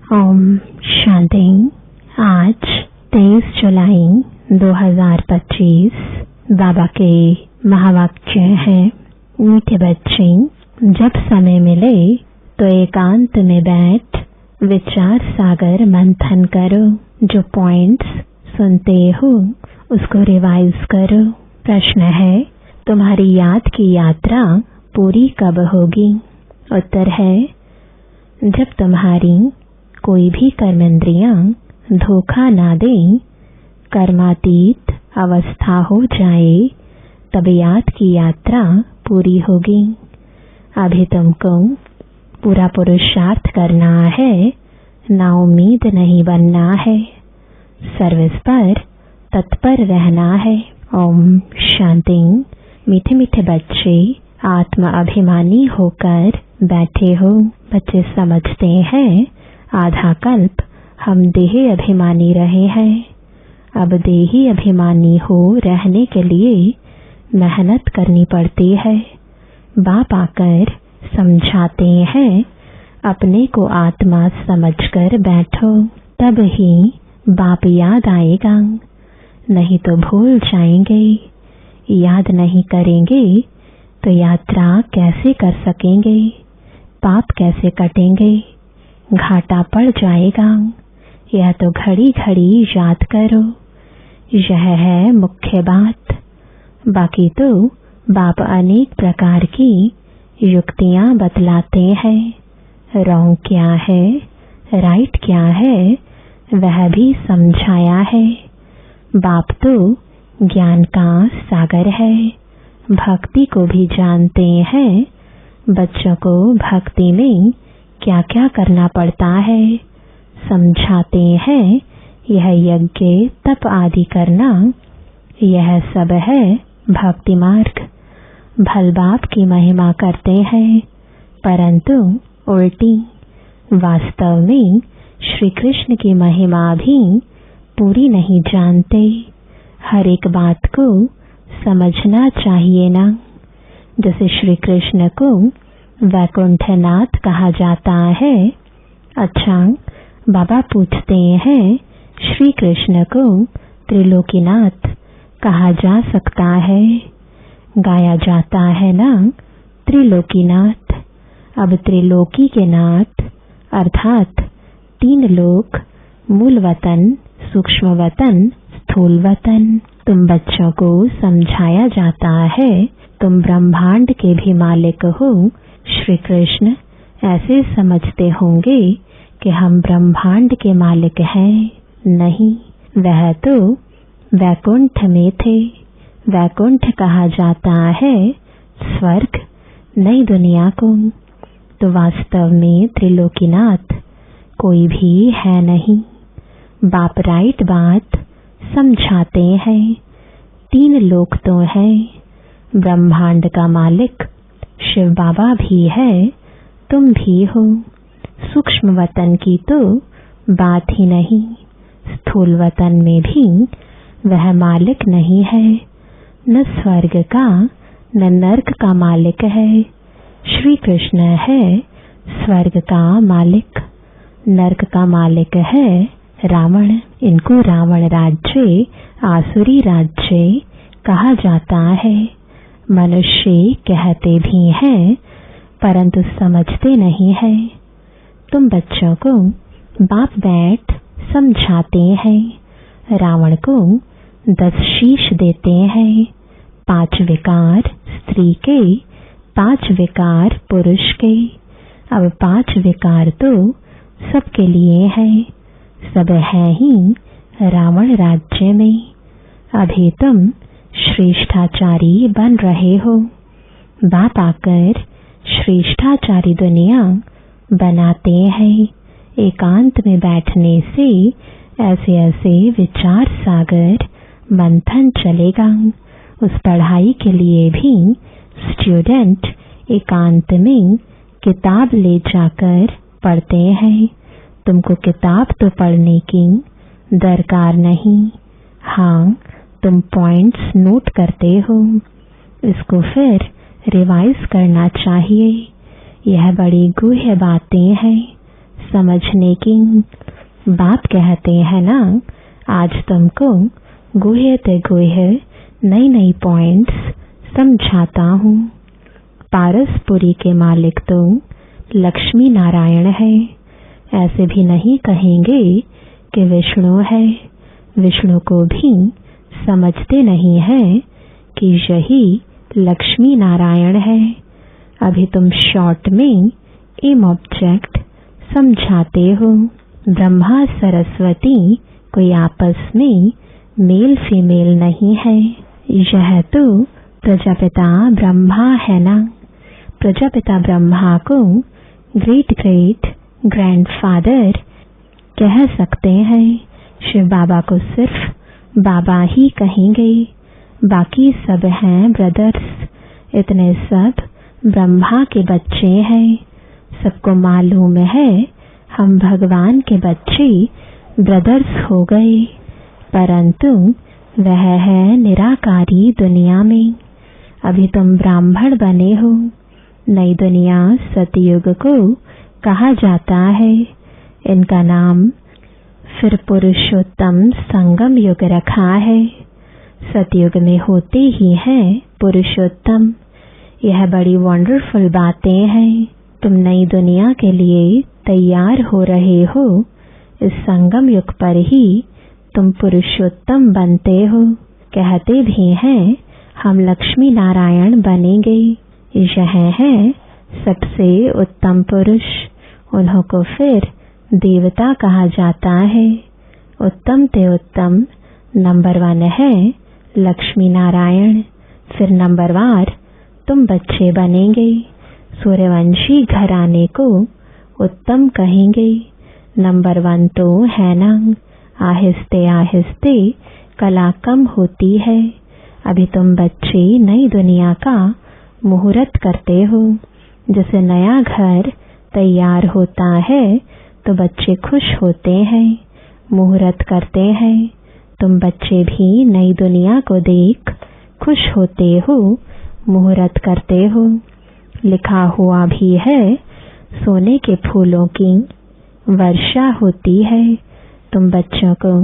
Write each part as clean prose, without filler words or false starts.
ओम शांति। आज 23 जुलाई 2025 बाबा के महावाक्य है। मीठे बच्चे, जब समय मिले तो एकांत में बैठ विचार सागर मंथन करो। जो पॉइंट्स सुनते हो उसको रिवाइज करो। प्रश्न है, तुम्हारी याद की यात्रा पूरी कब होगी? उत्तर है, जब तुम्हारी कोई भी कर्मेंद्रियां धोखा ना दे, कर्मातीत अवस्था हो जाए, तब याद की यात्रा पूरी होगी। अभी तुमको पूरा पुरुषार्थ करना है, ना उम्मीद नहीं बनना है, सर्विस पर तत्पर रहना है। ओम शांति। मीठे मीठे बच्चे आत्म अभिमानी होकर बैठे हो। बच्चे समझते हैं आधा कल्प हम देही अभिमानी रहे हैं। अब देही अभिमानी हो रहने के लिए मेहनत करनी पड़ती है। बाप आकर समझाते हैं, अपने को आत्मा समझकर बैठो, तब ही बाप याद आएगा, नहीं तो भूल जाएंगे। याद नहीं करेंगे तो यात्रा कैसे कर सकेंगे? पाप कैसे कटेंगे? घाटा पड़ जाएगा। यह तो घड़ी घड़ी याद करो, यह है मुख्य बात। बाकी तो बाप अनेक प्रकार की युक्तियां बतलाते हैं। रॉन्ग क्या है, राइट क्या है, वह भी समझाया है। बाप तो ज्ञान का सागर है, भक्ति को भी जानते हैं। बच्चों को भक्ति में क्या क्या करना पड़ता है समझाते हैं। यह यज्ञ तप आदि करना, यह सब है भक्ति मार्ग। भल बाप की महिमा करते हैं, परंतु उल्टी। वास्तव में श्री कृष्ण की महिमा भी पूरी नहीं जानते। हर एक बात को समझना चाहिए ना। जैसे श्री कृष्ण को वैकुंठनाथ कहा जाता है। अच्छा, बाबा पूछते हैं, श्री कृष्ण को त्रिलोकीनाथ कहा जा सकता है? गाया जाता है ना त्रिलोकीनाथ। अब त्रिलोकी के नाथ अर्थात 3 लोक, मूल वतन, सूक्ष्म वतन, स्थूल वतन। तुम बच्चों को समझाया जाता है, तुम ब्रह्मांड के भी मालिक हो। श्री कृष्ण ऐसे समझते होंगे कि हम ब्रह्मांड के मालिक हैं। नहीं, वह तो वैकुंठ में थे। वैकुंठ कहा जाता है स्वर्ग, नई दुनिया को। तो वास्तव में त्रिलोकीनाथ कोई भी है नहीं। बाप राइट बात समझाते हैं। 3 लोक तो है। ब्रह्मांड का मालिक शिव बाबा भी है, तुम भी हो। सूक्ष्म वतन की तो बात ही नहीं। स्थूल वतन में भी वह मालिक नहीं है। न स्वर्ग का न नर्क का मालिक है। श्री कृष्ण है स्वर्ग का मालिक। नर्क का मालिक है रावण। इनको रावण राज्य, आसुरी राज्य कहा जाता है। मनुष्य कहते भी हैं, परंतु समझते नहीं है। तुम बच्चों को बाप बैठ समझाते हैं। रावण को 10 शीश देते हैं। 5 विकार स्त्री के, 5 विकार पुरुष के। अब 5 विकार तो सबके लिए है, सब है ही रावण राज्य में। अभी तुम श्रेष्ठाचारी बन रहे हो। बाप आकर श्रेष्ठाचारी दुनिया बनाते हैं। एकांत में बैठने से ऐसे ऐसे विचार सागर मंथन चलेगा। उस पढ़ाई के लिए भी स्टूडेंट एकांत में किताब ले जाकर पढ़ते हैं। तुमको किताब तो पढ़ने की दरकार नहीं। हाँ, तुम पॉइंट्स नोट करते हो, इसको फिर रिवाइज करना चाहिए। यह बड़ी गूढ़ बातें हैं, समझने की। बाप कहते हैं ना, आज तुमको गुह्य ते गुह्य नई नई पॉइंट्स समझाता हूँ। पारसपुरी के मालिक तो लक्ष्मी नारायण है। ऐसे भी नहीं कहेंगे कि विष्णु है। विष्णु को भी समझते नहीं है कि यही लक्ष्मी नारायण है। अभी तुम शॉर्ट में एम ऑब्जेक्ट समझाते हो। ब्रह्मा सरस्वती कोई आपस में मेल फीमेल नहीं है। यह तो प्रजापिता ब्रह्मा है ना। प्रजापिता ब्रह्मा को ग्रेट ग्रेट ग्रैंडफादर कह सकते हैं। शिव बाबा को सिर्फ बाबा ही कहेंगे, बाकी सब हैं ब्रदर्स। इतने सब ब्रह्मा के बच्चे हैं। सबको मालूम है हम भगवान के बच्चे ब्रदर्स हो गए, परंतु वह है निराकारी दुनिया में। अभी तुम ब्राह्मण बने हो। नई दुनिया सतयुग को कहा जाता है। इनका नाम फिर पुरुषोत्तम संगम युग रखा है। सतयुग में होते ही है पुरुषोत्तम। यह बड़ी वंडरफुल बातें हैं। तुम नई दुनिया के लिए तैयार हो रहे हो। इस संगम युग पर ही तुम पुरुषोत्तम बनते हो। कहते भी हैं हम लक्ष्मी नारायण बनेंगे। यह है सबसे उत्तम पुरुष। उन्हों को फिर देवता कहा जाता है। उत्तम ते उत्तम नंबर 1 है लक्ष्मी नारायण। फिर नंबरवार तुम बच्चे बनेंगे। सूर्यवंशी घराने को उत्तम कहेंगे। नंबर 1 तो है ना। आहिस्ते आहिस्ते कला कम होती है। अभी तुम बच्चे नई दुनिया का मुहूर्त करते हो। जैसे नया घर तैयार होता है तो बच्चे खुश होते हैं, मुहूर्त करते हैं। तुम बच्चे भी नई दुनिया को देख खुश होते हो, मुहूर्त करते हो। लिखा हुआ भी है सोने के फूलों की वर्षा होती है। तुम बच्चों को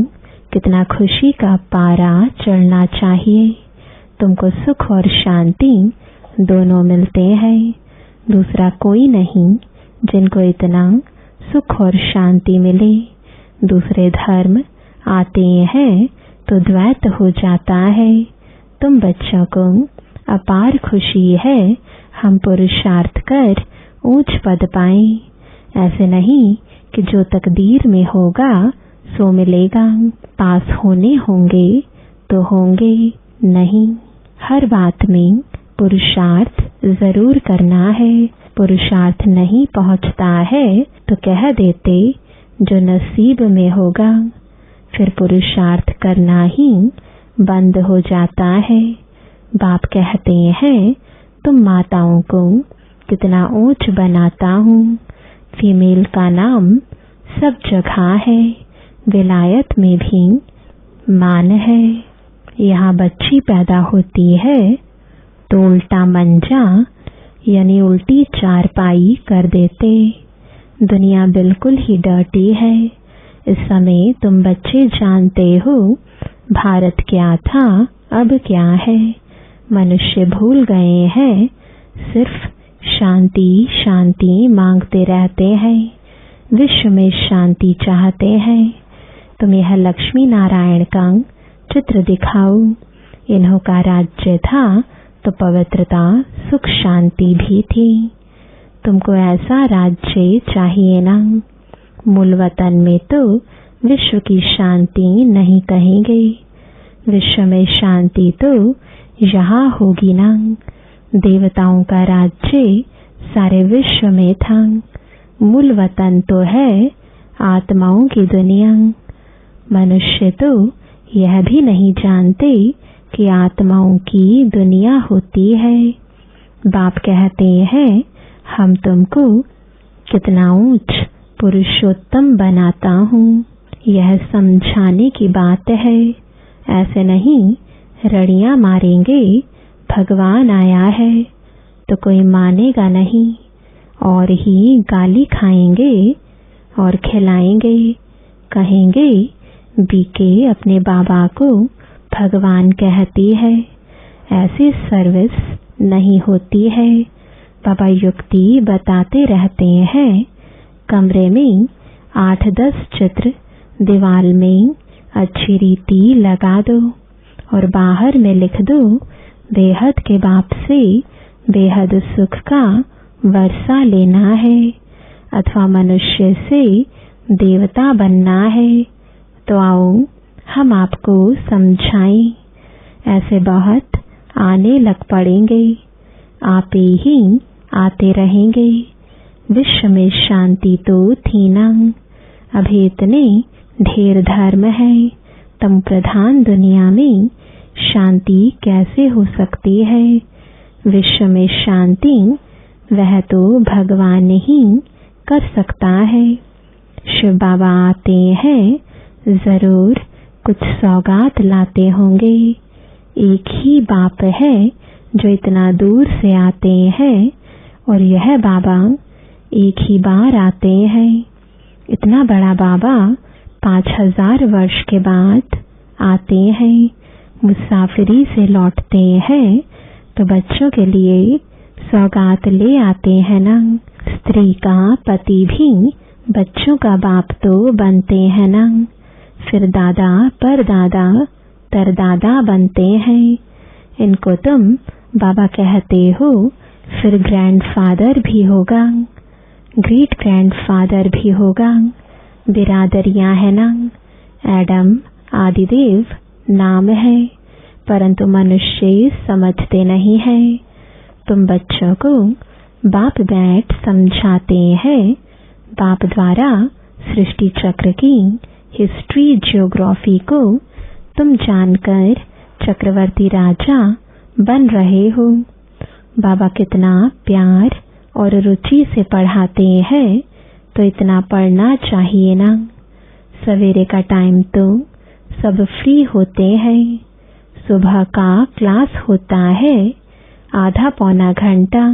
कितना खुशी का पारा चढ़ना चाहिए। तुमको सुख और शांति दोनों मिलते हैं। दूसरा कोई नहीं जिनको इतना सुख और शांति मिले। दूसरे धर्म आते हैं तो द्वैत हो जाता है। तुम बच्चों को अपार खुशी है हम पुरुषार्थ कर ऊंच पद पाएं। ऐसे नहीं कि जो तकदीर में होगा सो मिलेगा। पास होने होंगे तो होंगे नहीं। हर बात में पुरुषार्थ जरूर करना है। पुरुषार्थ नहीं पहुंचता है तो कह देते जो नसीब में होगा। फिर पुरुषार्थ करना ही बंद हो जाता है। बाप कहते हैं तुम माताओं को कितना ऊंच बनाता हूँ। फीमेल का नाम सब जगह है। विलायत में भी मान है। यहाँ बच्ची पैदा होती है तो उल्टा मंजा यानी उल्टी चारपाई कर देते। दुनिया बिल्कुल ही डर्टी है। इस समय तुम बच्चे जानते हो भारत क्या था अब क्या है। मनुष्य भूल गए हैं, सिर्फ शांति शांति मांगते रहते हैं। विश्व में शांति चाहते हैं। तुम यह लक्ष्मी नारायण का चित्र दिखाओ। इन्हों का राज्य था तो पवित्रता सुख शांति भी थी। तुमको ऐसा राज्य चाहिए ना। मूल वतन में तो विश्व की शांति नहीं कहेंगे। विश्व में शांति तो यहाँ होगी ना। देवताओं का राज्य सारे विश्व में था। मूल वतन तो है आत्माओं की दुनिया। मनुष्य तो यह भी नहीं जानते कि आत्माओं की दुनिया होती है। बाप कहते हैं हम तुमको कितना ऊंच पुरुषोत्तम बनाता हूँ। यह समझाने की बात है। ऐसे नहीं रड़ियां मारेंगे भगवान आया है तो कोई मानेगा नहीं, और ही गाली खाएंगे और खिलाएंगे। कहेंगे बीके अपने बाबा को भगवान कहती है। ऐसी सर्विस नहीं होती है। बाबा युक्ति बताते रहते हैं। कमरे में 8-10 चित्र दीवार में अच्छी रीति लगा दो और बाहर में लिख दो, बेहद के बाप से बेहद सुख का वर्षा लेना है अथवा मनुष्य से देवता बनना है। तो आओ हम आपको समझाएं। ऐसे बहुत आने लग पड़ेंगे। आप ही आते रहेंगे। विश्व में शांति तो थी ना। अभी इतने ढेर धर्म है। तम प्रधान दुनिया में शांति कैसे हो सकती है? विश्व में शांति वह तो भगवान ही कर सकता है। शिव बाबा आते हैं, जरूर कुछ सौगात लाते होंगे। एक ही बाप है जो इतना दूर से आते हैं और यह बाबा एक ही बार आते हैं। इतना बड़ा बाबा 5000 वर्ष के बाद आते हैं। मुसाफिरी से लौटते हैं तो बच्चों के लिए सौगात ले आते हैं ना। स्त्री का पति भी बच्चों का बाप तो बनते हैं ना। फिर दादा परदादा तरदादा बनते हैं। इनको तुम बाबा कहते हो। फिर ग्रैंडफादर भी होगा, ग्रेट ग्रैंडफादर भी होगा। बिरादरियां है ना। एडम आदिदेव नाम है, परंतु मनुष्य समझते नहीं है। तुम बच्चों को बाप बैठ समझाते हैं। बाप द्वारा सृष्टि चक्र की हिस्ट्री ज्योग्राफी को तुम जानकर चक्रवर्ती राजा बन रहे हो। बाबा कितना प्यार और रुचि से पढ़ाते हैं, तो इतना पढ़ना चाहिए ना। सवेरे का टाइम तो सब फ्री होते हैं। सुबह का क्लास होता है, आधा पौना घंटा।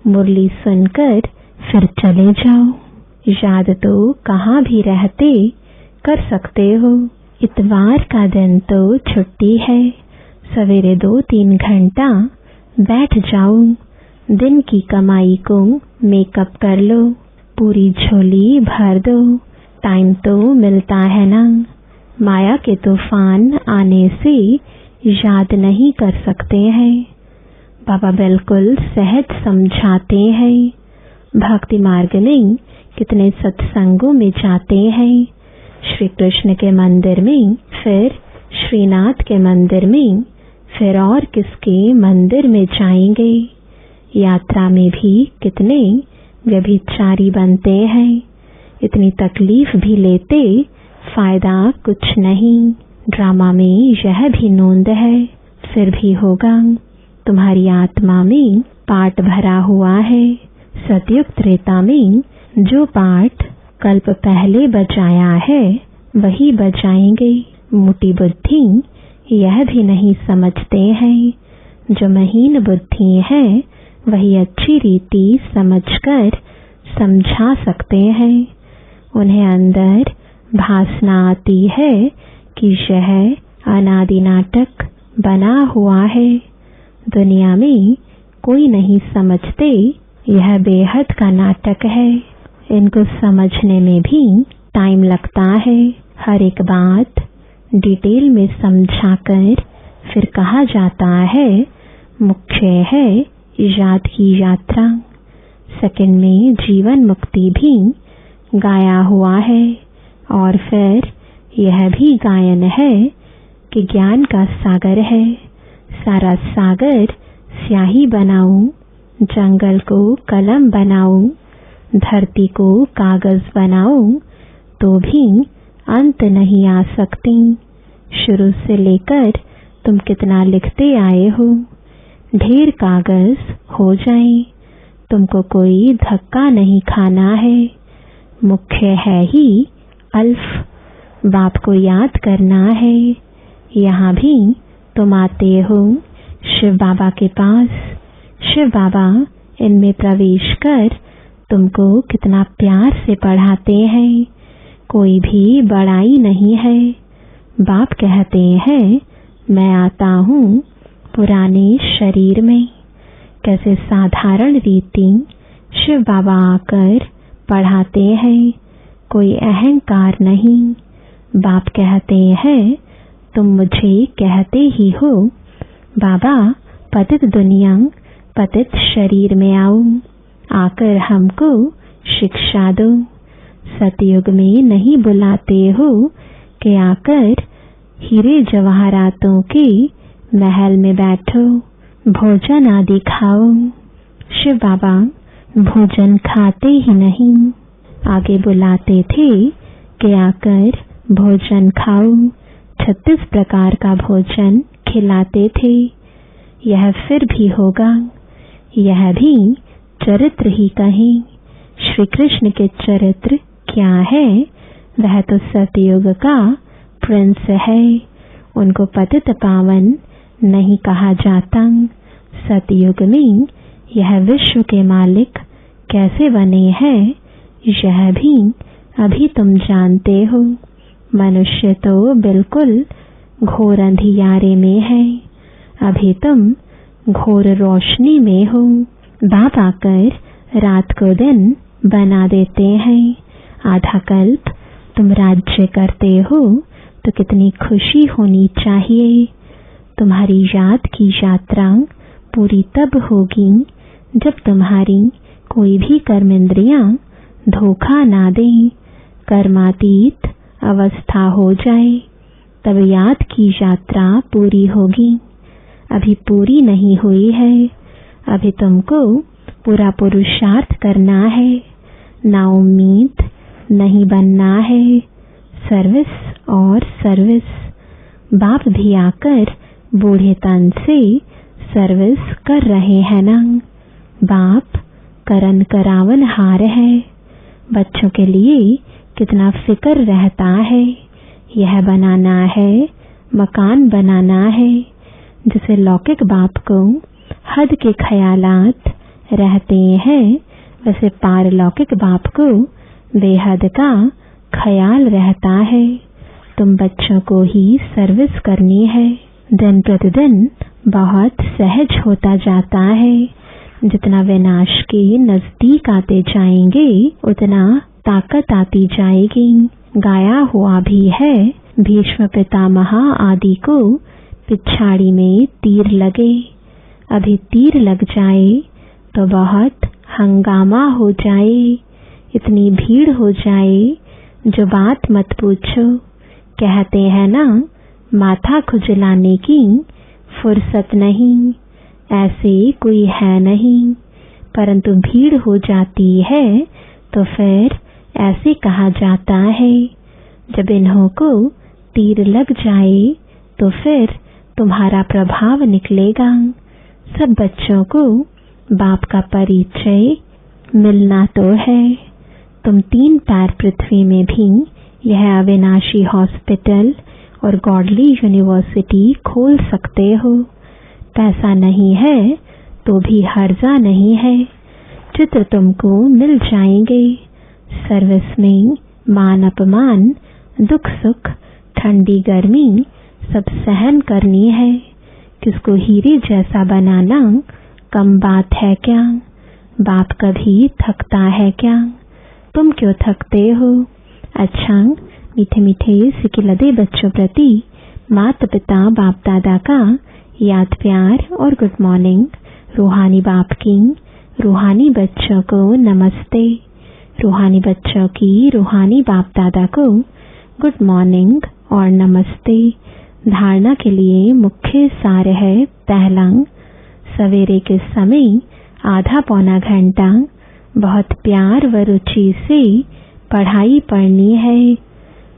मुरली सुनकर फिर चले जाओ। याद तो कहाँ भी रहते कर सकते हो। इतवार का दिन तो छुट्टी है। सवेरे 2-3 घंटा बैठ जाओ। दिन की कमाई को मेकअप कर लो, पूरी झोली भर दो। टाइम तो मिलता है ना। माया के तूफान आने से याद नहीं कर सकते हैं। बाबा बिल्कुल सहज समझाते हैं। भक्ति मार्ग में कितने सत्संगों में जाते हैं। श्री कृष्ण के मंदिर में, फिर श्रीनाथ के मंदिर में, फिर और किसके मंदिर में जाएंगे। यात्रा में भी कितने व्यभिचारी बनते हैं। इतनी तकलीफ भी लेते, फायदा कुछ नहीं। ड्रामा में यह भी नोंद है। फिर भी होगा। तुम्हारी आत्मा में पाठ भरा हुआ है। सतयुग त्रेता में जो पाठ कल्प पहले बजाया है, वही बजाएंगे। मोटी बुद्धि यह भी नहीं समझते हैं। जो महीन बुद्धि है, वही अच्छी रीति समझकर समझा सकते हैं। उन्हें अंदर भासना आती है कि यह अनादि नाटक बना हुआ है। दुनिया में कोई नहीं समझते यह बेहद का नाटक है। इनको समझने में भी टाइम लगता है। हर एक बात डिटेल में समझाकर फिर कहा जाता है, मुख्य है याद की यात्रा। सेकंड में जीवन मुक्ति भी गाया हुआ है। और फिर यह भी गायन है कि ज्ञान का सागर है। सारा सागर स्याही बनाऊं, जंगल को कलम बनाऊं, धरती को कागज बनाऊं, तो भी अंत नहीं आ सकती। शुरू से लेकर तुम कितना लिखते आए हो। ढेर कागज हो जाए, तुमको कोई धक्का नहीं खाना है। मुख्य है ही अल्फ। बाप को याद करना है। यहाँ भी तुम आते हो शिव बाबा के पास। शिव बाबा इनमें प्रवेश कर तुमको कितना प्यार से पढ़ाते हैं, कोई भी बड़ाई नहीं है। बाप कहते हैं मैं आता हूँ पुराने शरीर में। कैसे साधारण रीति शिव बाबा आकर पढ़ाते हैं, कोई अहंकार नहीं। बाप कहते हैं तुम मुझे कहते ही हो बाबा पतित दुनिया पतित शरीर में आओ, आकर हमको शिक्षा दो। सतयुग में नहीं बुलाते हो कि आकर हीरे जवाहरातों के महल में बैठो, भोजन आदि खाओ। शिव बाबा भोजन खाते ही नहीं, आगे बुलाते थे कि आकर भोजन खाओ। 36 प्रकार का भोजन खिलाते थे। यह फिर भी होगा, यह भी चरित्र ही कहें। श्री कृष्ण के चरित्र क्या है? वह तो सतयुग का प्रिंस है। उनको पतित पावन नहीं कहा जाता। सतयुग में यह विश्व के मालिक कैसे बने हैं, यह भी अभी तुम जानते हो। मनुष्य तो बिल्कुल घोर अंधियारे में है, अभी तुम घोर रोशनी में हो। बाप आकर रात को दिन बना देते हैं। आधा कल्प तुम राज्य करते हो तो कितनी खुशी होनी चाहिए। तुम्हारी याद की यात्रा पूरी तब होगी जब तुम्हारी कोई भी कर्मेंद्रियां धोखा ना दें, कर्मातीत अवस्था हो जाए, तब याद की यात्रा पूरी होगी। अभी पूरी नहीं हुई है। अभी तुमको पूरा पुरुषार्थ करना है, ना उम्मीद नहीं बनना है। सर्विस और सर्विस। बाप भी आकर बूढ़े तन से सर्विस कर रहे हैं ना। बाप करन करावन हार है। बच्चों के लिए कितना फिक्र रहता है। यह बनाना है, मकान बनाना है। जैसे लौकिक बाप को हद के ख्यालात रहते हैं, वैसे पारलौकिक बाप को बेहद का ख्याल रहता है। तुम बच्चों को ही सर्विस करनी है। दिन प्रतिदिन बहुत सहज होता जाता है। जितना विनाश के नजदीक आते जाएंगे उतना ताकत आती जाएगी। गाया हुआ भी है, भीष्म पितामह आदि को पिछाड़ी में तीर लगे। अभी तीर लग जाए तो बहुत हंगामा हो जाए, इतनी भीड़ हो जाए जो बात मत पूछो। कहते हैं ना, माथा खुजलाने की फुर्सत नहीं, ऐसे कोई है नहीं। परंतु भीड़ हो जाती है तो फिर ऐसे कहा जाता है। जब इन्हों को तीर लग जाए तो फिर तुम्हारा प्रभाव निकलेगा। सब बच्चों को बाप का परिचय मिलना तो है। तुम 3 पैर पृथ्वी में भी यह अविनाशी हॉस्पिटल और गॉडली यूनिवर्सिटी खोल सकते हो। पैसा नहीं है तो भी हर्जा नहीं है, चित्र तुमको मिल जाएंगे। सर्विस में मान अपमान, दुख सुख, ठंडी गर्मी सब सहन करनी है। किसको हीरे जैसा बनाना कम बात है क्या? बाप कभी थकता है क्या? तुम क्यों थकते हो? अच्छा, मीठे मीठे सिकिलदे बच्चों प्रति माता पिता बाप दादा का याद प्यार और गुड मॉर्निंग। रूहानी बाप की रूहानी बच्चों को नमस्ते। रूहानी बच्चों की रूहानी बाप दादा को गुड मॉर्निंग और नमस्ते। धारणा के लिए मुख्य सार है, पहला, सवेरे के समय आधा पौना घंटा बहुत प्यार व रुचि से पढ़ाई पढ़नी है।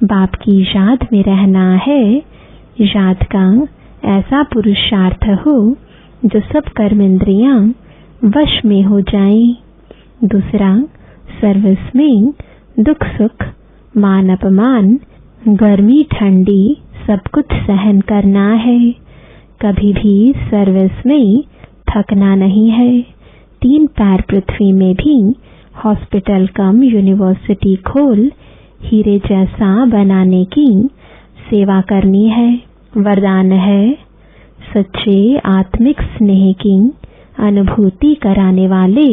बाप की याद में रहना है। याद का ऐसा पुरुषार्थ हो जो सब कर्मेंद्रियां वश में हो जाएं। दूसरा, सर्विस में दुख सुख, मान अपमान, गर्मी ठंडी सब कुछ सहन करना है। कभी भी सर्विस में थकना नहीं है। 3 पैर पृथ्वी में भी हॉस्पिटल कम यूनिवर्सिटी खोल हीरे जैसा बनाने की सेवा करनी है। वरदान है सच्चे आत्मिक स्नेह की अनुभूति कराने वाले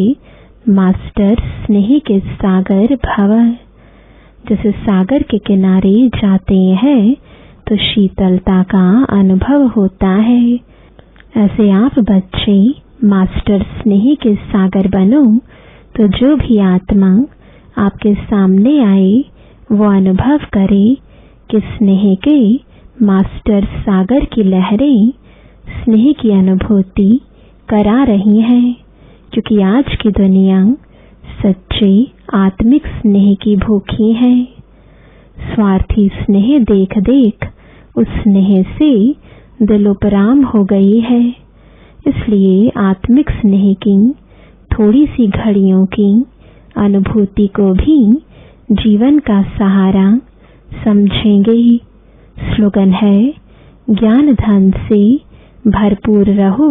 मास्टर स्नेह के सागर भव। जैसे सागर के किनारे जाते हैं तो शीतलता का अनुभव होता है, ऐसे आप बच्चे मास्टर स्नेह के सागर बनो तो जो भी आत्मा आपके सामने आए वो अनुभव करे कि स्नेह के मास्टर सागर की लहरें स्नेह की अनुभूति करा रही हैं, क्योंकि आज की दुनिया सच्चे आत्मिक स्नेह की भूखी है। स्वार्थी स्नेह देख देख उस स्नेह से दिलोपराम हो गई है। इसलिए आत्मिक स्नेह की थोड़ी सी घड़ियों की अनुभूति को भी जीवन का सहारा समझेंगे। स्लोगन है ज्ञान धन से भरपूर रहो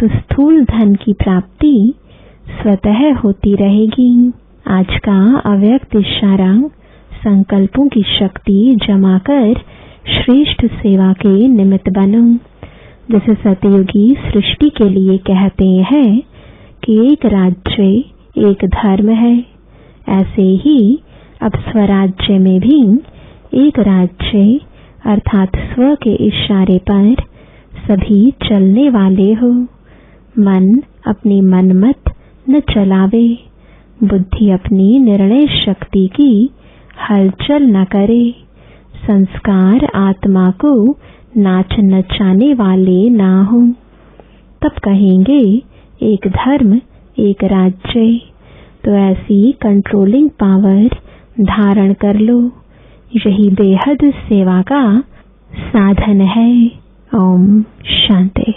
तो स्थूल धन की प्राप्ति स्वतः होती रहेगी। आज का अव्यक्त इशारा संकल्पों की शक्ति जमा कर श्रेष्ठ सेवा के निमित्त बनो। जैसे सतयुगी सृष्टि के लिए कहते हैं कि एक राज्य एक धर्म है, ऐसे ही अब स्वराज्य में भी एक राज्य अर्थात स्व के इशारे पर सभी चलने वाले हो। मन अपनी मनमत न चलावे, बुद्धि अपनी निर्णय शक्ति की हलचल न करे, संस्कार आत्मा को नाच नचाने वाले ना हो। तब कहेंगे एक धर्म एक राज्य। तो ऐसी कंट्रोलिंग पावर धारण कर लो, यही बेहद सेवा का साधन है। ओम शांति।